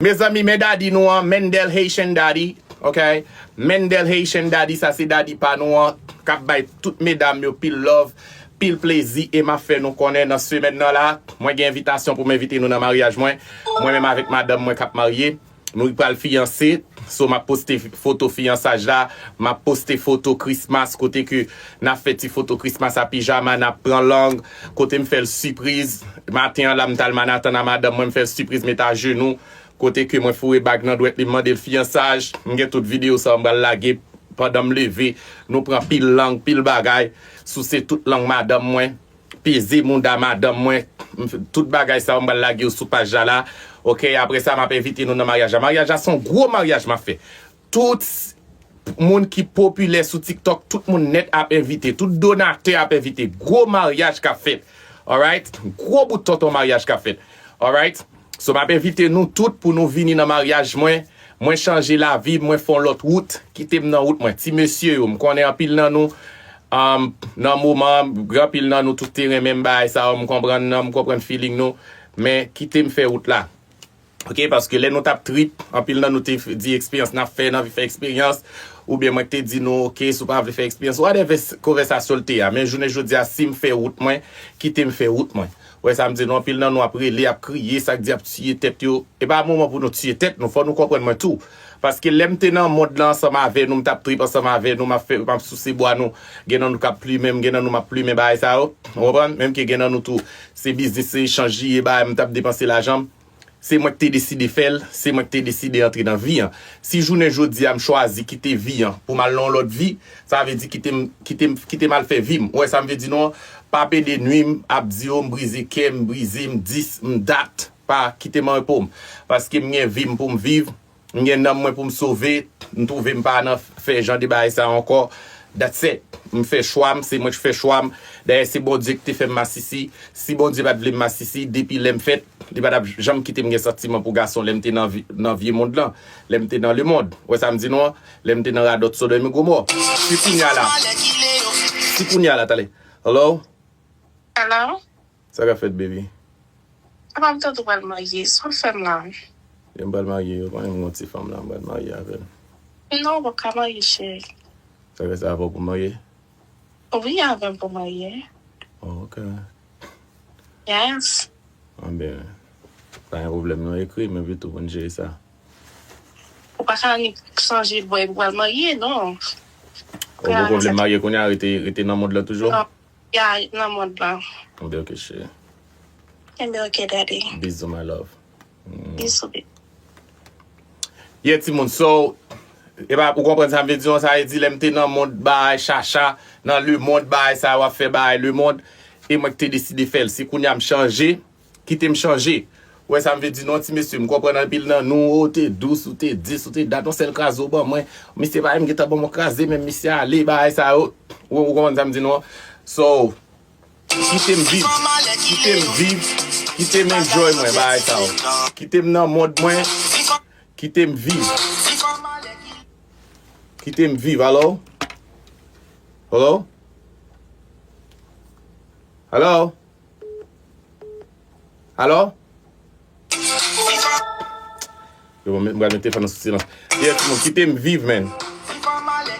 Mes amis, mes daddy nous, Mendel Haitian Daddy, ok? Mendel Haitian Daddy, ça c'est daddy pas nous, cap bay toutes mesdames, yo, pile love, pile plaisir, et m'a fait nous connaître dans ce semaine là. Moi, j'ai invitation pour m'inviter nous dans le mariage, moi-même avec madame, moi, cap marié. Nous pas le fiancé, so m'a posté photo fiançage là, m'a posté photo Christmas côté que n'a fait photo Christmas à pyjama, n'a prend langue, côté me fait le surprise, matin là m'tal manatan à madame, moi me fait surprise mettre à genoux, côté que moi foué bag nan doit lui demander le fiançage, m'gè toute vidéo ça m'ba laguer pendant me lever, nous prend pile langue, pile bagay, sous c'est toute langue madame moi, pesé mon da madame moi, toute bagay ça m'ba laguer sous page là. Ok, après ça, m'a invité nous dans le mariage. Le mariage, c'est un gros mariage, m'a fait. Tout le monde qui est populaire sur TikTok, tout le monde net a invité, tout donateur a invité. Gros mariage qu'a fait. Alright? Gros bout de ton mariage qu'a fait. Alright? So, m'a invité nous toutes pour nous venir dans le mariage. Moi, changer la vie, moi, font l'autre route, quitter dans la route, moi. Petit monsieur, me connaît en pile dans nous. Dans le moment, grand pile dans nous, tout terrain, même bail, ça, me comprendre feeling nous. Mais quitter me faire route là. Ok, parce que là, nous tap trip, en pile, nous te dit expérience, n'a fait expérience, ou bien moi te dit non, ok, si vous pas faire expérience, ou whatever conversation te a, mais je dis à si me fait route moi, quitter me fait route moi. Ouais, ça me dit non, pile nous après, les a crié, ça dit a tuer tête yo, et pas un moment pour nous tuer tête, nous faut nous comprendre moi tout. Parce que l'aime tenant mode là ensemble avec nous, tap trip ensemble avec nous, m'a fait m'a souci bois nous, genan nous cap plus même, genan nous m'a plus mais bah ça, on comprend même que genan nous tout, c'est business c'est changer et bah me tap dépenser l'argent. C'est moi qui t'ai décidé faire, c'est moi qui t'ai décidé entrer dans la vie. Si journée jodi a me choisi quitter vie pour mal dans l'autre vie, ça veut dire quitter mal fait vivre. Ouais, ça veut dire non, pas péder nuit, abdio, briser kem, briser, m'dis, m'date, pas quitter moi pour parce que m'en vivre pour me vivre, m'en moi pour me sauver, m'trouver m'pas nan faire genre débat ça encore. That's it. Me fait choix, c'est moi qui fais choix. D'ailleurs, c'est bon Dieu que tu fait ma sissi. Si bon Dieu va te ma sissi, depuis l'aime fait, il va jamais quitter mes sentiments pour garçon, l'aime dans le vieux monde là. L'aime dans le monde. Ouais, ça me dit non, l'aime dans la dot Sodome et Gomorrhe. Si Kounia là. Si Kounia là, t'allez. Hello? Hello? Ça qu'a fait, baby? Je vais me marier. C'est une femme là. Je vais me marier. Je vais me marier. Je vais me marier avec elle. Non, je ne vais pas marier, chérie. Ça va ça pour marier? Oui, avant pour marier. Oh, ok. Yes. Ah bien. Pas un problème, non écrit, mais plutôt pour gérer ça. Ou pas changer de boy pour marier, non. Vous problème marié qu'on a arrêté dans le monde là toujours? Non, il y a dans le monde là. Ok, chérie. Ok, daddy. Bisous, my love. Bisous. Yeah, Timon, so, et bah, pour comprendre ça, veut dire, ça veut dire, l'MT dans le monde, bah, chacha, dans le monde, bah, ça va faire, bah, le monde, et moi, que t'ai décidé de faire, c'est qu'on a me changer, qui t'aime changer. Ouais, ça me veut dire, non, ti, monsieur, me comprendre un pile, non, nous, t'es douce, ou t'es 10, ou t'es date, on c'est le crase, bon, moi, monsieur, pas, m'geta bon, mon crase, même, monsieur, allez, bah, ça, ou comment ça me dit, non? So, qui t'aime vivre, qui t'aime enjoy, moi, bah, ça, qui t'aime dans le monde, moi, qui t'aime vivre. Qui t'aime vivre, allô? Hello? Allô? Allô? Je vais mettre le téléphone sous silence. Yeah, tout le monde, qui t'aime vivre, man?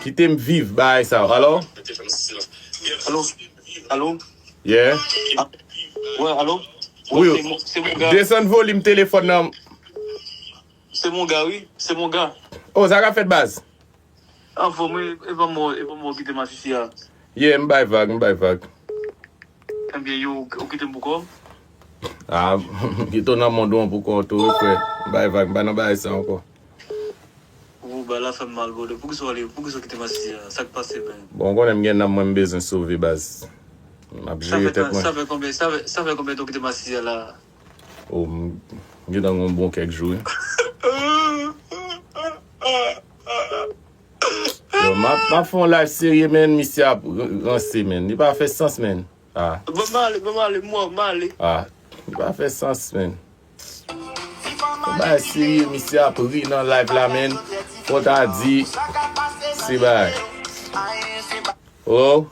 Qui t'aime vivre, bye, ça, allô? Allô? Allô? Yeah? Ah. Ouais, allô? Oui, Ouais, c'est mon gars. descends le volume téléphone, non? C'est mon gars, oui. C'est mon gars. Oh, ça a fait de base? Ah, faut moi, il va me quitter ma fille. Yeah, m'bay vague. Eh bien, yo, quitter pourquoi? Ah, qui tourne dans mon dos pour qu'on te refait. M'bay vague, m'bay ça encore. Oh, bah là, ça me mal, pour que soit quitter ma fille, ça qui passe, ben. Bon, on aime bien dans mon besoin de sauver base. Ça fait combien de temps que tu m'as assis là? Oh, je suis dans un bon quelques jours. Yo, ma fond live sérieux, man, monsieur a lancé, man. Il pas fait sens, man. Ah. Ah, il pas fait sens, man. Bah, sérieux, monsieur a pris dans live là, man. Faut t'a dit, c'est bye. Hello?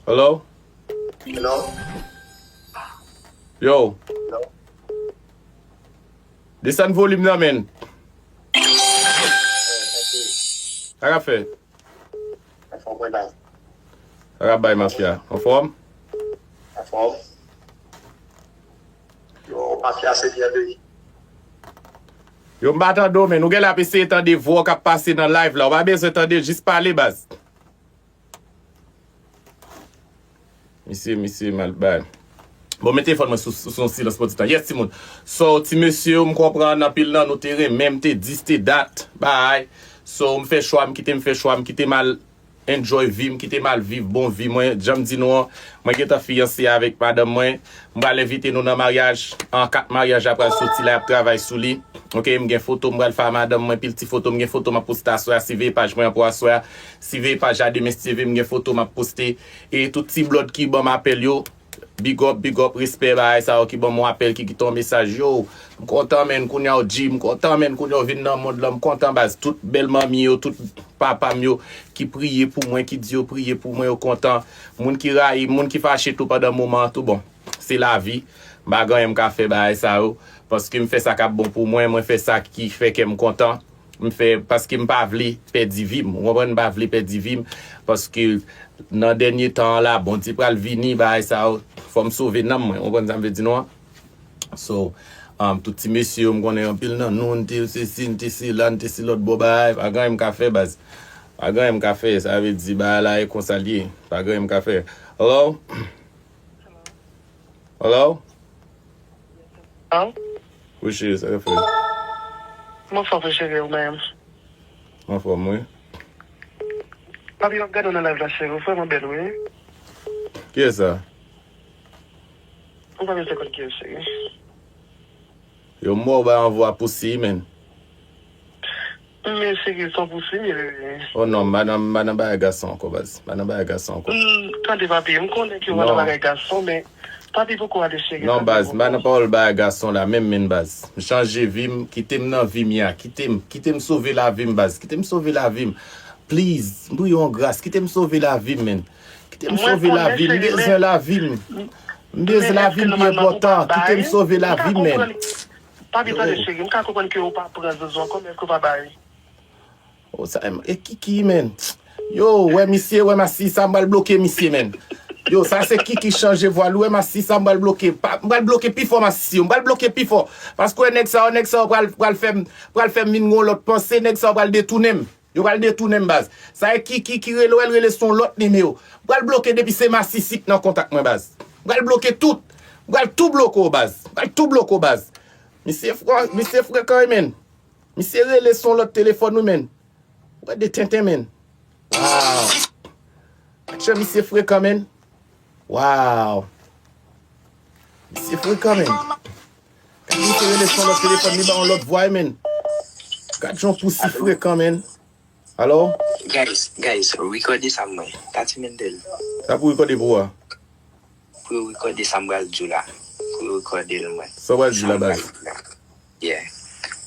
Hello? Hello? Yo. Descend volume nan men. A ka fe? A ka bay mafia. En forme? En forme. Yo, mafia se bien de. Yo mbata do men, nou gen la pese etande vo kap pase nan live la. Ou ba bez etande, jis pale baz. Misi mal bay. Bon, mette telefon mwen sou silence pour temps. Yes, Timon. So, ti monsieur, m kompran nan pile nan nou terrain, même te 10 te date. Bye. So, m fè choix, m kite mal enjoy vie, m kite mal vivre bon vie. Mwen, jam di nou, mwen get a fiancé avec madame mwen. M bal invite nou nan mariage, en 4 mariage après sorti la travail sou li. Ok, m gen photo, m bal fa madame mwen, pile ti photo, m gen photo ma poste assoya, si ve page mwen pour assoya, si ve page a Demes TV, m gen photo ma poste, et tout ti blood ki bon m'appel yo. Big up, respect ba sa ki bon mon appel ki ton message yo. M kontan men kounya ou Jim, m kontan men kounya ou vin nan monde là, m kontan base tout belle mami yo, tout papa yo qui prier pour moi, qui dit yo prier pour moi, yo content. Moun qui raille, moun qui fâché tout pendant moment tout bon. C'est la vie. Bagan m ka fait ba sa yo parce que me fait ça ka bon pour moi, moi fait ça qui fait que m content. Me fait parce que m pa vle perdre vie, m comprendre pa vle perdre vie parce que dans dernier temps là, bon ti pral vini ba sa yo. Faut me sauver nan moi, on ça veut dire non. So, tout ti monsieur me connaît en pile nan non te c'est là, c'est l'autre boba, pas grand m ka fait base. Pas grand m ka fait, ça veut dire ba là est consalier, pas grand m ka fait. Hello? Hello? Hein? Oui, chérie, ça fait. Mon frère chérie ou même. Mon frère moi. Papi, regarde dans la live la chérie, frère mon belle oui. Qui est ça? On va mettre quoi qui est chérie. Yo mo ba envoie poussi men. Mais chérie, sans pousser, mais Oh non, madame ba garçon ko base. Madame ba garçon ko. quand tu vas bien, on connaît que on a un garçon mais papi pourquoi aller chérie. Non base, madame pas ba garçon la même men base. Me changer vie, quitter m nan vie mia, quitter m sauver la vie base, quitter m sauver la vie. Please, bouillon grâce, quitter m sauver la vie men. Quitter m sauver la vie, besoin la vie. Besoin la vie bien important, quitter m sauver la vie men. Papi pas de chérie, on peut comprendre que on pas prendre besoin comme est-ce qu'on va bailler. Oh ça et qui men. Yo, ouais monsieur, ouais ma si ça m'a bloqué monsieur men. Yo, ça c'est qui change voile, ouais ma si ça m'a bloqué. M'a bloqué plus fort ma si, m'a bloqué plus fort parce que nek ça va faire min gon l'autre penser, nek ça va le détourner. Yo va le détourner base. Ça qui relève son l'autre numéro. Va le bloquer depuis c'est ma si dans contact moi base. Va le bloquer tout. Va tout bloquer au base. Va tout bloquer au base. Monsieur frère quand même. Monsieur relève son l'autre téléphone nous men. Ouais de tintin men. Wow. Action monsieur frère quand même. Wow. Monsieur frère quand même. Quand monsieur relève son l'autre téléphone ni ba l'autre voix men. Quand j'en pousse frère quand même. Hello? Guys, record this somewhere. That's Mendel. Ça pour recorder pour Pour recorder Samuel Jula. Pour recorder le moi. Ça va dire la base. Yeah.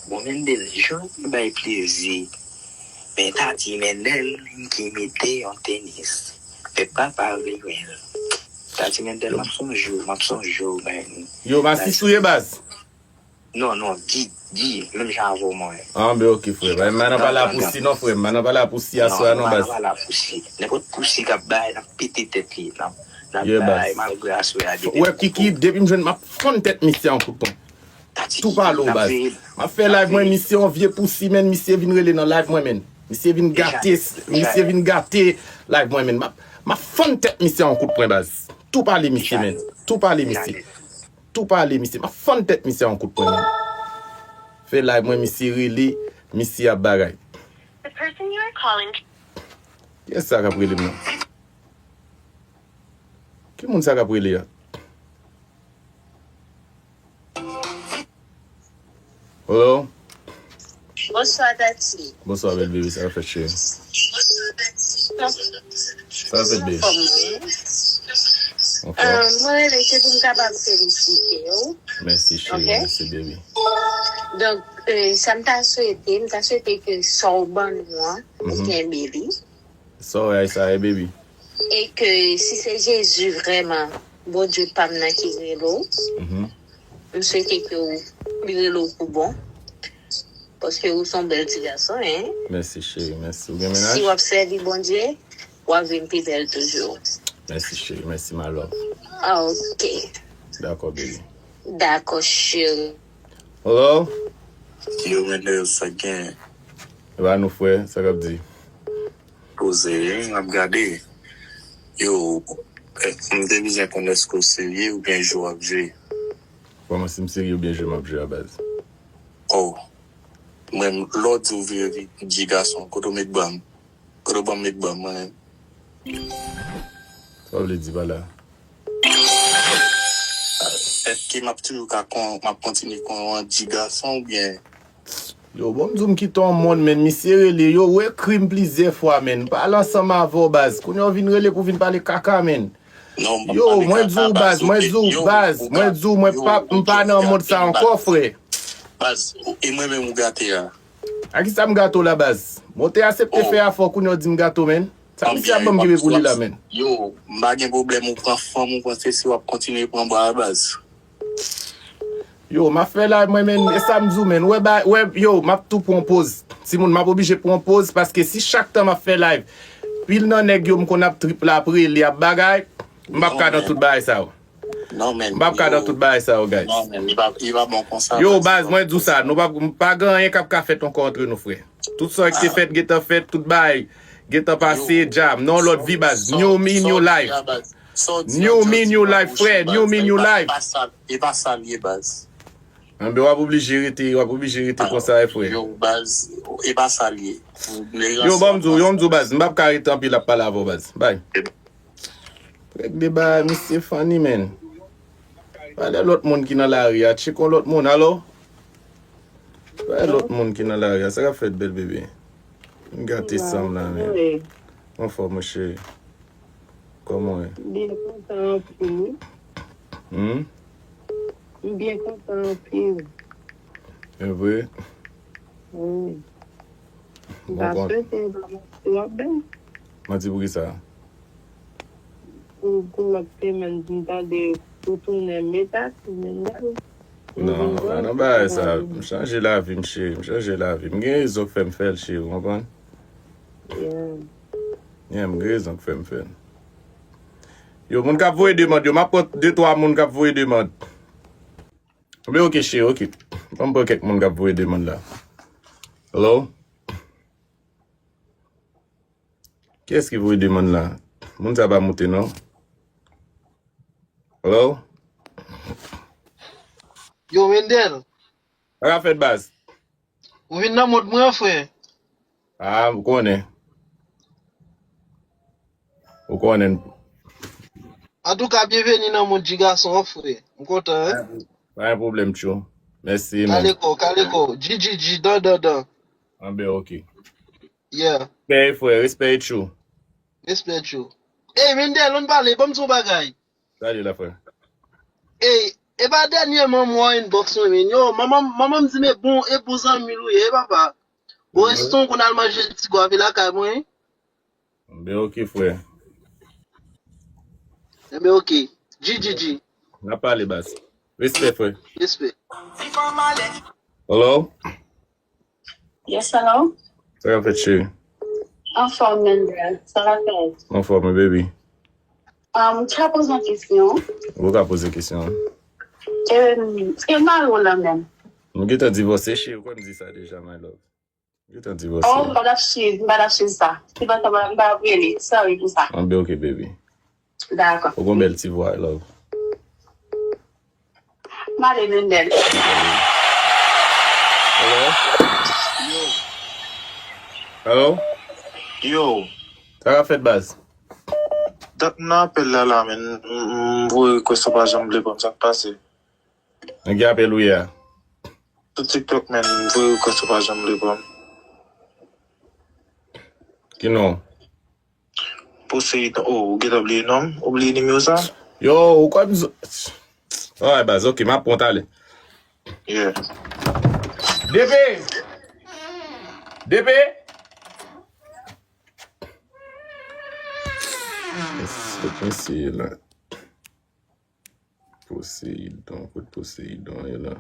Bon Mendel, je vais plaisir. Mais t'as dit Mendel qui mettait en tennis. Fait pas parler well. T'as dit Mendel, m'a son jour, ben. Yo, ma si souye base. Non, dis, même j'envoie moi. Ah, ben ok, frère. Maintenant pas la poussi, non, frère. Maintenant pas la poussi à soi, non, base. Non, pas la poussi. N'importe poussi qui a bail, la petite tête qui est Yeah, base. malgré à soi. Ouais, Kiki, depuis que je ma fond tête mission en coupon. Tout par l'eau, base. Ma fait live, moi, mission, vieux poussi, men, monsieur vin relé dans live, moi, men. Monsieur vin gâter, live, moi, men. Ma fond tête mission en coup de point, base. Tout par les monsieur, men. Tout par les monsieur. Tout par les monsieur. Ma fond tête mission en coup de point, men. Fait live, moi, monsieur relé, monsieur à bagay. The person you are calling. Qu'est-ce que ça a pris les noms? Qui monde ça a pris les? Hello? Bonsoir, Dati. Bonsoir, belle bébé, ça va faire chier. Ça va faire bébé. Okay. Moi, je suis capable de féliciter. Merci, chérie, Okay. merci, bébé. Donc, ça m'a souhaité que son bon moi, bien bébé. Ça va, bébé. Et que si c'est Jésus vraiment, bon Dieu, pas maintenant qui est là, je souhaite que vous l'eau pour bon. Parce que vous sont belles petits garçons, hein. Merci chérie, merci. Ou bien Si ménage? vous observez, bon Dieu, vous avez une plus belle toujours. Merci chérie, merci ma love. Ah, ok. D'accord, baby. D'accord, chérie. Hello? Yo, Mendel, ça gagne. Va nous frère, ça va dire. Posé, on a regardé. Yo, on me devise qu'on est ce qu'on sérieux ou bien jouer à jouer. Comment si je suis sérieux ou bien je m'abjure à base? Oh, même l'autre ouvrier, dit garçon, quand on met bam, moi. Ça veut dire, voilà. Est-ce qu'il m'a toujours m'a continué quand on dit garçon ou bien? Yo, bon, m'dou qui ton monde, men, mi serré, yo, ouais, crime plusieurs fois, men. Parle ensemble avant, base. Quand on vient relé pour venir parler caca, men. Non, Yo, moi, dou, base, moi, dou, m'pas dans mode ça encore, frère. Base, et moi-même, mon gâté, là. A qui ça m'gâteau la base? Moi, t'es accepté faire affaire qu'on a dit m'gâteau, men. Ça me fait un bon qui veut pour lui, là, men. Yo, m'a gen problème, on prend femme, on pense si on va continuer pour prendre la base. Yo, ma fait là, moi, men, et ça m'dou, men. Ouais, yo, m'a tout pour en pause. Si moun m'a obligé pour en pause, parce que si chaque temps m'a fait live, puis non, nèg yo m'kon ap triple après, il y a bagay, m'a pas dans tout bail ça. Non, men. M'a pas dans tout bail ça, guys. Non, men, il va bon comme ça. Yo, base, moi, dis ça, nous pas gagner cap fait encore entre nous, frère. Tout ça qui fait, get fait, tout bail, get passé, jam, non, l'autre vie, base. New me, new life. New me, new life, frère. New me, new life. Il va s'allier, base. On va obligé rester comme ça, frère. Yo, base, il va s'allier. Yo, bon, base, m'pas carré tant pis la parole, base. Bye. Débat, Mr. Fanny, man. Parle l'autre monde qui dans la rue, check on l'autre monde, allô? Parle l'autre monde qui dans la rue, ça va faire belle bébé. Gâté ça, là, man. On fait, mon chéri. Comment est? Bien content, puis. Bien content, puis. C'est vrai? Oui. Bon Parce compte. que c'est vraiment bien. M'a dit pour qui ça? Pour le paiement de retourner mes taxes, Non, non, bah, ça, changer la vie, mon chéri, changer la vie. J'ai raison que fait me faire, chéri, vous comprenez? J'ai raison que fait me faire. Yo, moun kap voye demande, yo, m'a prend 2-3 moun kap voye demande. Mais ok, chéri, ok. On prend quelques moun kap voye demande là. Hello? Qu'est-ce qui voye demande là? Moun ça va monter, non? Hello? Yo, Mendel, Ça va faire de base? ou vin nan mod mwen, frère? Ah, vous connaissez. Vous connaissez. En tout cas, bienvenue dans mon petit garçon, frère. Je suis content, hein? Pas un problème, chou. Merci, man. Kaliko. Gigi, dan. Ah, ben, ok. Yeah, Respect, frère, respect, chou. respect you. Hey, Mendel, on parle, bon son bagay. Salut, la frère. Hey, e ba dernièrement, moi, inbox, men. Yo, maman me dit, mais bon, et pour ça, milou, papa. Ou est-ce qu'on a le manger de petit gars, la ka, moi? Ben, ok, frère. Eh bien, ok. Gigi, On a parlé, basse. Respect, frère. respect. Hello? Yes, hello? Ça va faire, chérie? En forme, Mendel. Ça va faire. Mon frère, mon baby. Tu as posé une question. Vous pouvez poser une question. C'est mal ou là même? Nous avons divorcé, chérie. Pourquoi me dit ça déjà, my love? Nous avons divorcé. Oh, madame ça. Tu vas t'avoir sorry pour ça. Ah, ben, ok, baby. D'accord. Faut qu'on belle petite voix, love. Marie Mendel. Hello? Yo, Ça va faire de base? dat nan apel la men, mwoye request pa jamble bon, ça passe. On a appelé lui hier. Tout TikTok men, mwoye request pa jamble bon. Qui non? Poseidon, oh, get oublié nom, oublié numéro ça? Yo, quoi me... Ouais, base, ok, ma ponte aller. Yeah. DP! C'est là. Poséidon, coup de Poséidon est là.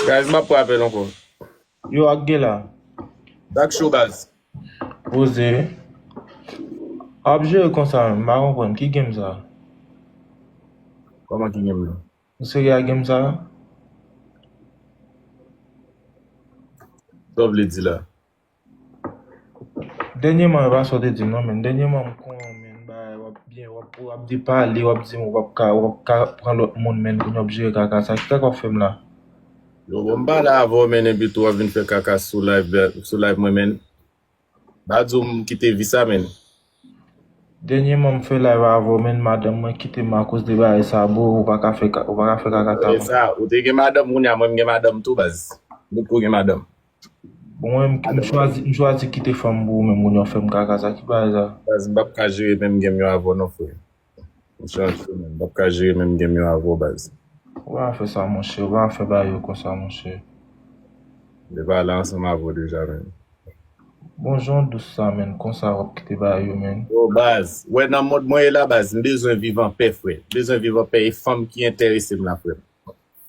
Guys, m'a pas appelé encore. Yo ak gen la. Dak show baz. Pose. Obje kon sa, m'a kompren, ki game ça? Comment ki game là? Ou se ya game ça? Dov le di là. Dernièrement, va sortir di non men. Dernièrement, kon men ba wap bien wap di parler, wap di wap ka prendre l'autre monde men kon obje kaka ça. Ki ta ko fem la? Yo, bon ba la avon men epi tou avin fe kaka sou live mwen men. Ba djou kite visa men. Dernièrement, me fait live avant men madame moi quitter ma cause de bail ça beau ou pas ka faire kaka ta. E sa, ou te gen madame moun ya mwen gen madame tou baz. Mwen pou gen madame. Bon moi me choisi quitter femme bou même moun yo fait kaka ça ki bail ça. Baz mbap ka jere men gen yo avon non fwe. Mwen chanj men, mbap ka jere men gen yo avon baz. On va faire ça mon cher, on va faire bail comme ça mon cher. De ba la anseman avon deja men. Bonjour douce ça men, comme ça va quitter bail yo men. Yo baz, wè nan mod mwen la baz, mbezwen vivan pe fwe. Mbezwen vivan pe, e femme ki interese m la fwe.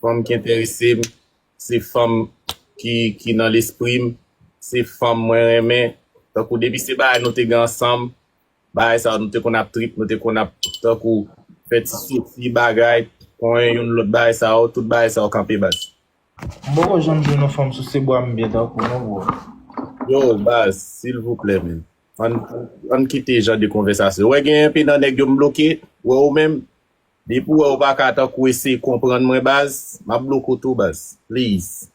Femme ki interese m, se femme ki nan l'esprit, se femme mwen reme. Takou debi se ba nou te gen ansam, ba sa nou te kon ap trip, nou te kon ap takou fet si bagay, kon yon lot ba sa ou, tout ba sa ou kampe baz. Mboko j'aime jouer nos femmes sous ces bois bien takou non. Yo baz, s'il vous plaît men. An kite jan de konversasyon. Wè gen yon pe nan neg yo mbloke, wè ou men, depi wè ou baka takou ese kompran mwen baz, ma bloko tou baz. Please.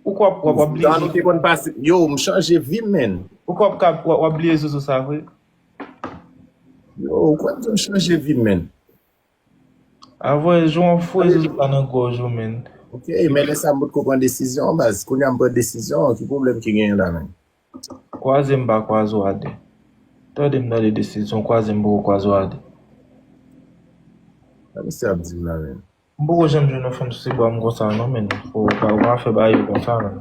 Pourquoi oublier Dan nou te kon passe, yo, m chanje vim men. Pourquoi oublier sur ça vrai? Yo, kwa m chanje vim men? Avant jouer fou sur ça nan gorge men. Ok, men lè sa mbot ko pran desisyon baz. Koun yon pran desisyon, ki problem ki gen yon la men. Kwaze mba kwazo ade. Tade mda de desisyon kwaze mbo kwazo ade. A mi se ap di la men. Mboko j'aime jouer nos femmes sous ces bois m'gonsa non men. Faut pas faire bail comme ça men.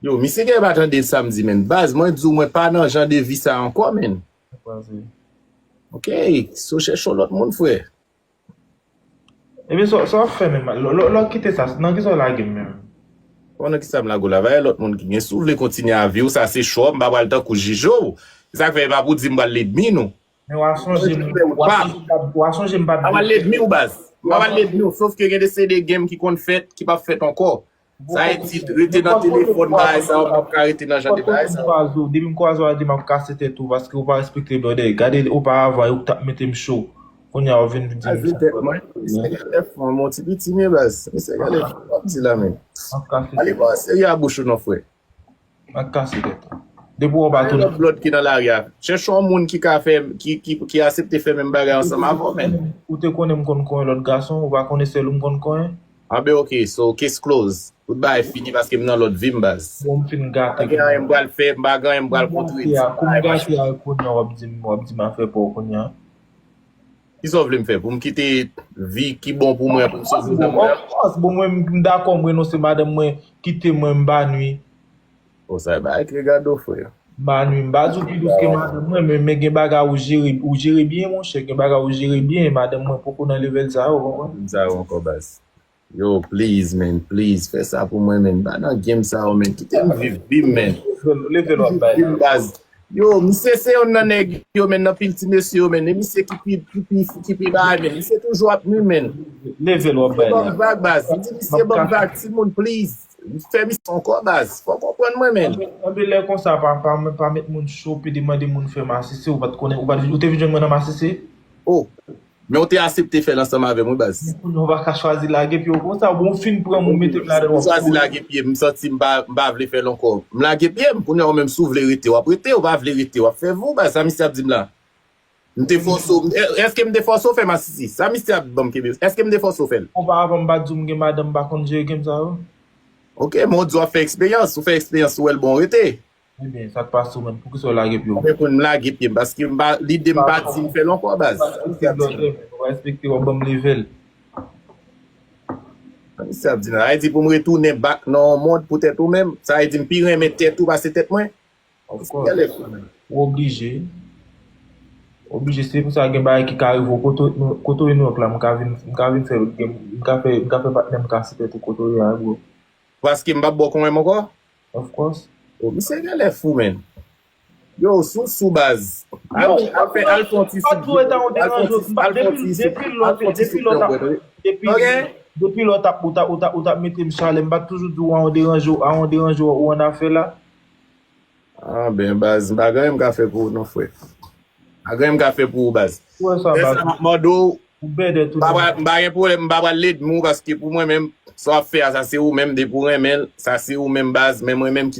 Yo, mi se gen batan de samedi men. Baz, mwen djou mwen pa nan jan de vi sa anko men. Kwaze. Ok, so chèchon lot moun fwe. E bi so fait men. Lo quitter ça, nan ki so la game men. Konon ki sa m la go la vaye lot moun ki gen sou vle kontine a vi ou sa se chou, mba wal ta kou jijou. Sa kwe mba pou di mba ledmi nou. Men wasonje mba. A wal ledmi ou baz. A wal ledmi ou, sauf ke gen de se de game ki kon fèt, ki pa fèt anko. Sa e ti rete nan telefon baye sa ou mba ka rete nan jan de baye sa. Debi mkwazo a di mba kase tetou, paske ou pa respekte blode. Gade ou pa ava, ou tap metem show. Kon ya ou ven di mwen. Se gale fon, moun ti biti me baz. Se gale fon, di la men. Ale ba, se ya bouchou nou fwe. Mba kase tetou. Depo ou batou. Nan blot ki nan la ria. Chèchon moun ki ka fè, ki asepte fè men bagay ansam avon men. Ou te konen mkon lot gason, ou ba konen sel mkon konen? Abe ok, so case close. Tout ba e fini paske m nan lot vim baz. Bon fin gata. Bagan m bral fè, bagan m bral kontwit. Koum gati a konya wap di ma fè pou konya. Ki so vle m fè? Pou m kite vi ki bon pou mwen pou m sou zan mwen? Bon mwen mdakon mwen nou se madem mwen kite mwen mba nwi. O sa ba ek regado fwe. Mba nwi mba zou ki douske madem mwen men gen baga ou jere bien mon chè. Gen baga ou jere bien madem mwen pou konan level za ou. Za ou anko baz. Yo please men, please fè sa pou mwen men. Ba nan game sa ou men. Kite m viv bim men. Level wap bay. Bim baz. Yo, mi se yon nan neg yo men nan pil ti mesi yo men. E mi se kipi bay men. Mi se toujou ap mi men. Level wap bay. Bon vag baz. Mi se bon vag ti moun please. Fè mi son ko baz. Fò kompren mwen men. Anbe lè kon sa pa met moun show pi demande moun fè masisi ou bat konen ou te vijon mwen nan masisi? Oh, men ou te asepte fè lansama ave mwen baz. Nou va ka chwazi la gepi ou kon sa bon fin pou moun mette la de wap. Chwazi la gepi m soti mba vle fè lankor. M la gepi m pou nou mèm sou vle rete wap rete ou va vle rete wap fè vou baz. Sa mi se ap di m la. M te fonso, eske m de fonso fè masisi? Sa mi se ap bom kebe. Eske m de fonso fè? Ou pa avan mba djoum gen madam bakon jere gen sa ou? Ok, moun djou a fè ekspeyans. Ou fè ekspeyans ou el bon rete. E ben, sa te pas sou men pou ki sou la gepi ou. Mwen kon m la gepi m. Baske li dem bat si m fè lankor baz. Ou va respekte ou bom level. Sa mi se ap di nan. A di pou m retounen bak nan moun pou tèt ou mèm. Sa a di m piren mè tèt ou bas se tèt mwen. Ou oblige. Oblige se pou sa gen baye ki ka arrivo koto ino ok la m ka vin fè M'ka fait partner m'ka sipe tout koto ya, bro. Paske mba bo kon mwen ko? Of course. Oh, mi se gen le fou men. Yo, sou baz. Al fonti Pas tout est en dérange. Depuis l'autre, ou t'a mis Charles, m'a toujours dit on dérange ou on a fait là. Ah ben baz, mba gen mga fe pou non fwe. Mba gen mga fe pou baz. Ouais, ça va. Modo, Ou bede tout. mba gen problème, mba ba lead mou, paske pou mwen men, so a fe, ça c'est ou même de pour mwen men, ça c'est ou même baz, même moi même qui